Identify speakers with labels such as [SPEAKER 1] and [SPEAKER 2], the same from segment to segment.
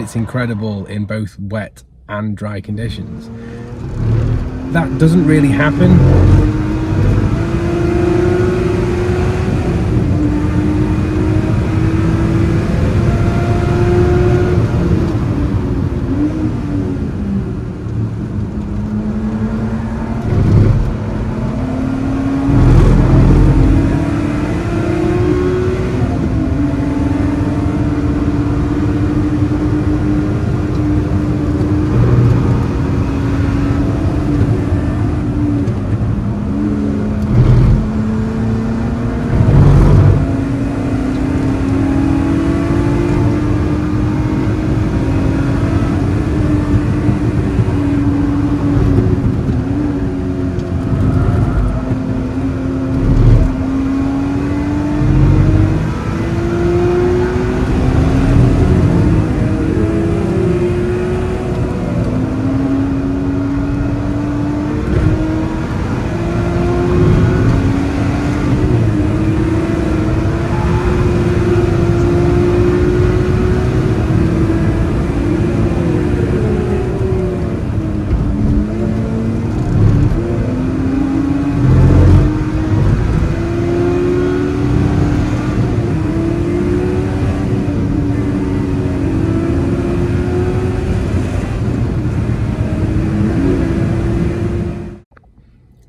[SPEAKER 1] it's incredible in both wet and dry conditions. That doesn't really happen.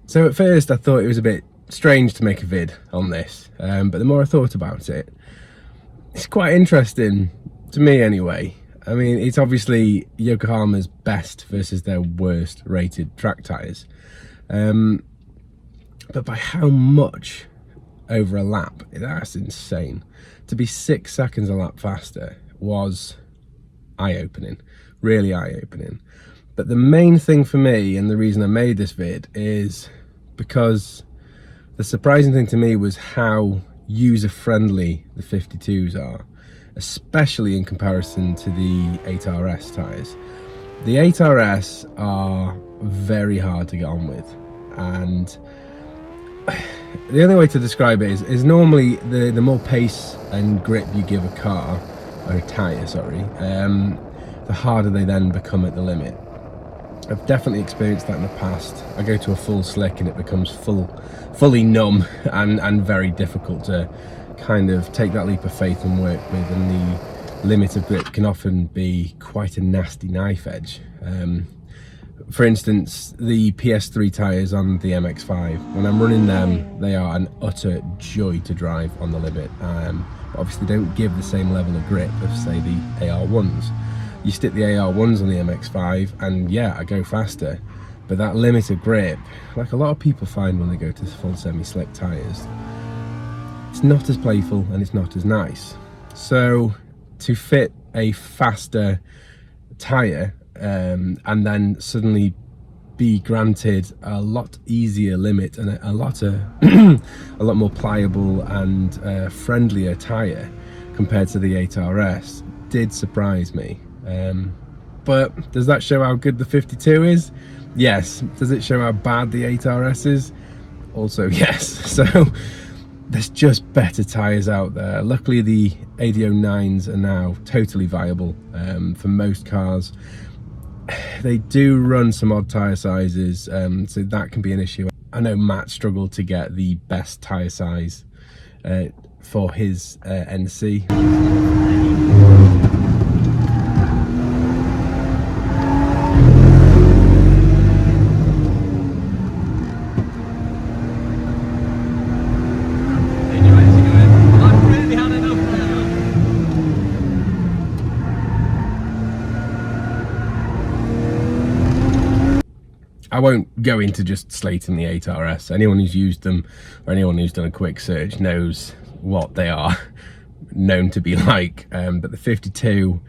[SPEAKER 1] So at first I thought it was a bit strange to make a vid on this, but the more I thought about it, it's quite interesting, to me anyway. I mean, it's obviously Yokohama's best versus their worst rated track tyres, but by how much over a lap? That's insane. To be 6 seconds a lap faster was eye-opening, really eye-opening. But the main thing for me, and the reason I made this vid, is because the surprising thing to me was how user-friendly the 52s are, especially in comparison to the 8RS tyres. The 8RS are very hard to get on with, and the only way to describe it is normally the more pace and grip you give a car, or a tyre, sorry, the harder they then become at the limit. I've definitely experienced that in the past. I go to a full slick and it becomes fully numb and very difficult to kind of take that leap of faith and work with, and the limit of grip can often be quite a nasty knife edge. For instance, the PS3 tyres on the MX-5, when I'm running them, they are an utter joy to drive on the limit. But obviously don't give the same level of grip as, say, the AR1s. You stick the AR1s on the MX-5 and yeah, I go faster, but that limit of grip, like a lot of people find when they go to full semi-slick tyres, it's not as playful and it's not as nice. So to fit a faster tyre and then suddenly be granted a lot easier limit and a lot more pliable and friendlier tyre compared to the 8RS did surprise me. But does that show how good the 52 is? Yes. Does it show how bad the 8RS is? Also yes. So there's just better tyres out there. Luckily the AD09s are now totally viable for most cars. They do run some odd tyre sizes, so that can be an issue. I know Matt struggled to get the best tyre size for his NC. I won't go into just slating the 8RS. Anyone who's used them or anyone who's done a quick search knows what they are known to be like. But the 52,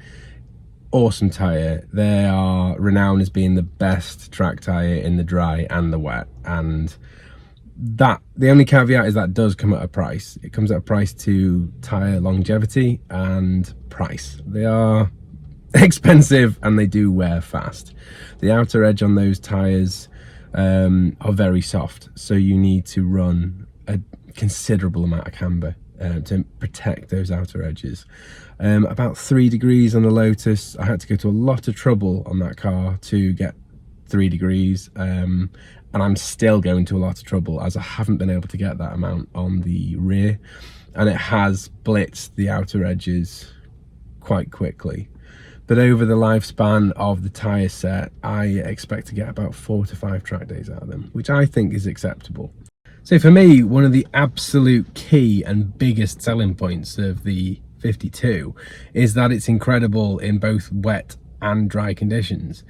[SPEAKER 1] awesome tyre. They are renowned as being the best track tyre in the dry and the wet. And that, the only caveat is that does come at a price. It comes at a price to tyre longevity and price. They are expensive and they do wear fast. The outer edge on those tyres are very soft, so you need to run a considerable amount of camber to protect those outer edges. About 3 degrees on the Lotus. I had to go to a lot of trouble on that car to get 3 degrees, and I'm still going to a lot of trouble as I haven't been able to get that amount on the rear, and it has blitzed the outer edges quite quickly. But over the lifespan of the tyre set, I expect to get about 4 to 5 track days out of them, which I think is acceptable. So for me, one of the absolute key and biggest selling points of the 52 is that it's incredible in both wet and dry conditions.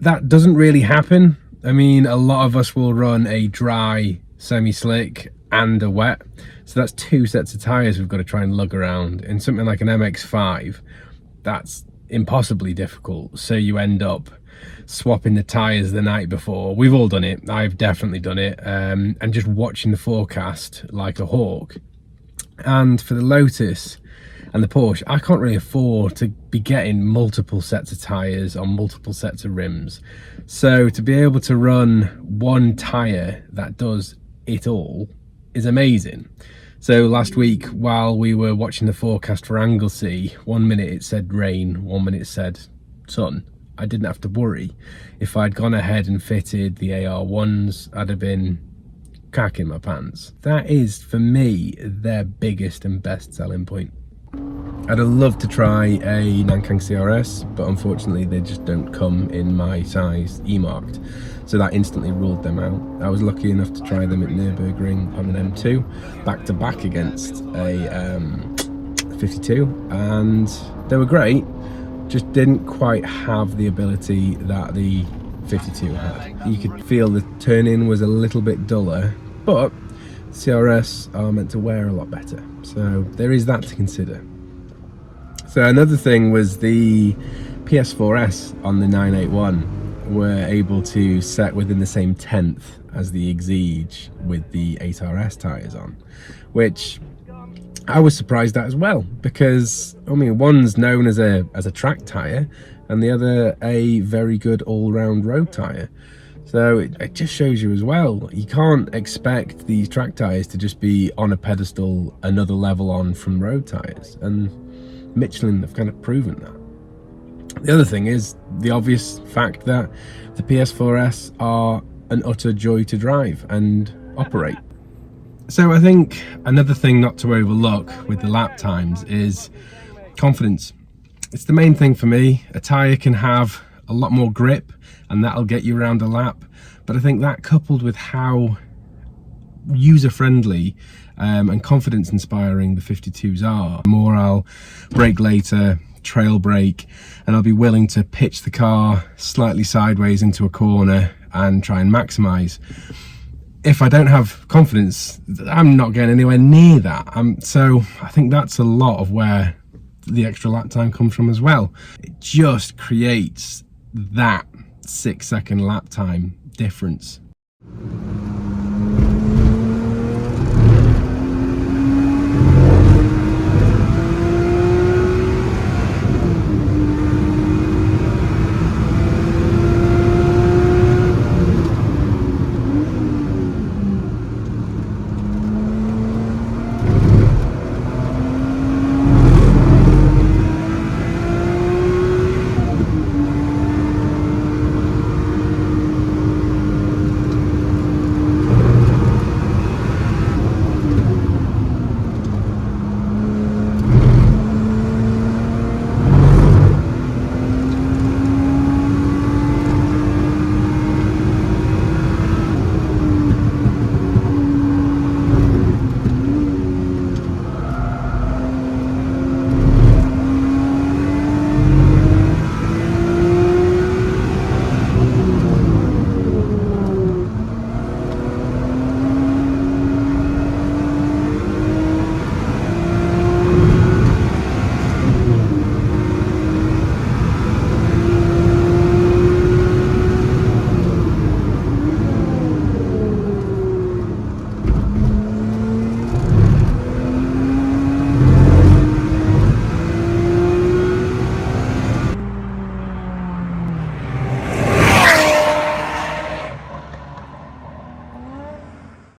[SPEAKER 1] That doesn't really happen. I mean, a lot of us will run a dry, semi-slick and a wet. So that's 2 sets of tyres we've got to try and lug around. In something like an MX-5, that's impossibly difficult. So you end up swapping the tyres the night before. We've all done it. I've definitely done it. And just watching the forecast like a hawk. And for the Lotus and the Porsche, I can't really afford to be getting multiple sets of tyres on multiple sets of rims. So to be able to run one tyre that does it all is amazing. So last week, while we were watching the forecast for Anglesey, 1 minute it said rain, 1 minute it said sun. I didn't have to worry. If I'd gone ahead and fitted the AR1s, I'd have been cacking my pants. That is, for me, their biggest and best selling point. I'd have loved to try a Nankang CRS, but unfortunately they just don't come in my size E-marked. So that instantly ruled them out. I was lucky enough to try them at Nürburgring on an M2, back to back against a 52, and they were great, just didn't quite have the ability that the 52 had. You could feel the turn-in was a little bit duller, but CRS are meant to wear a lot better. So there is that to consider. So another thing was the PS4S on the 981 were able to set within the same 10th as the Exige with the 8RS tyres on, which I was surprised at as well, because I mean, one's known as a track tyre and the other a very good all-round road tyre. So it just shows you as well, you can't expect these track tyres to just be on a pedestal another level on from road tyres, and Michelin have kind of proven that. The other thing is the obvious fact that the PS4S are an utter joy to drive and operate. So I think another thing not to overlook with the lap times is confidence. It's the main thing for me. A tyre can have a lot more grip and that'll get you around a lap, but I think that coupled with how user-friendly and confidence inspiring the 52s are, the more I'll brake later, trail brake, and I'll be willing to pitch the car slightly sideways into a corner and try and maximize. If I don't have confidence, I'm not getting anywhere near that. So I think that's a lot of where the extra lap time comes from as well. It just creates that 6-second lap time difference